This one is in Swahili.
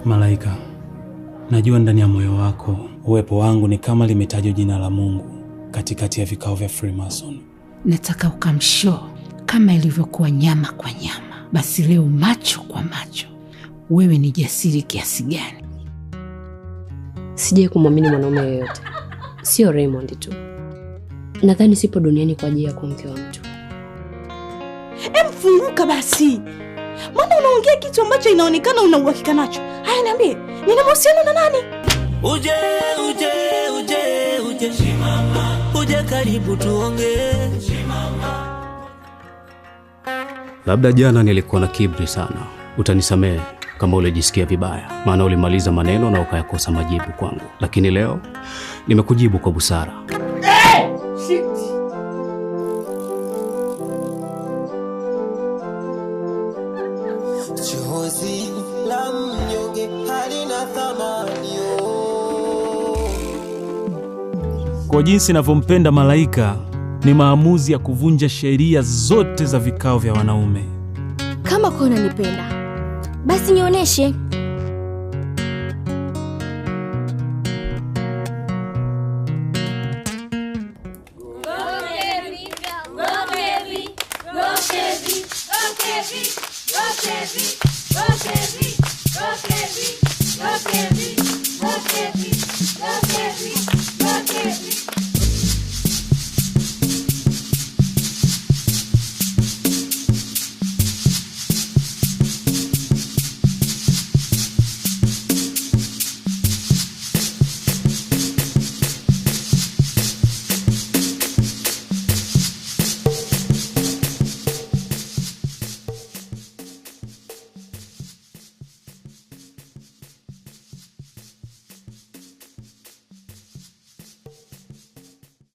Malaika, najua ndani ya moyo wako uwepo wangu ni kama limetajwa jina la Mungu katikati ya vikao vya Freemason. Nataka ukamshow kama ilivyokuwa nyama kwa nyama. Basi leo macho kwa macho, wewe ni jasiri kiasi gani? Sijai kumwamini mwanaume yoyote, sio Raymond tu. Nadhani sipo duniani kwa ajili ya kuwa mke wa mtu. Mfunguka basi. Mbona unaongea kitu ambacho inaonekana una uhakika nacho? Haya niambie, nina mahusiano na nani? Uje Simama. Uje karibu tuongee Simama. Labda jana nilikuwa na kiburi sana. Utanisamehe kama ulijisikia vibaya, maana ulimaliza maneno na ukayakosa majibu kwangu. Lakini leo nimekujibu kwa busara. Shit. Chozi la mnyonge halina thamani. Kwa jinsi ninavyompenda Malaika, ni maamuzi ya kuvunja sheria zote za vikao vya wanaume. Kama kwa unanipenda, basi nionyeshe. Go Chevy.